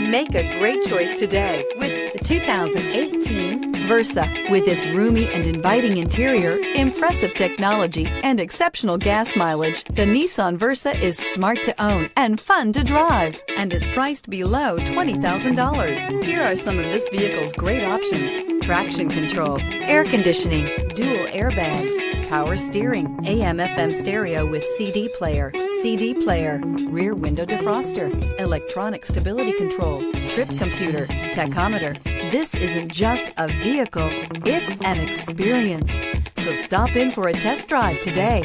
Make a great choice today with the 2018 Versa. With its roomy and inviting interior, impressive technology, and exceptional gas mileage, the Nissan Versa is smart to own and fun to drive and is priced below $20,000. Here are some of this vehicle's great options: traction control, air conditioning, dual airbags, power steering, AM/FM stereo with CD player, rear window defroster, electronic stability control, trip computer, tachometer. This isn't just a vehicle, it's an experience. So stop in for a test drive today.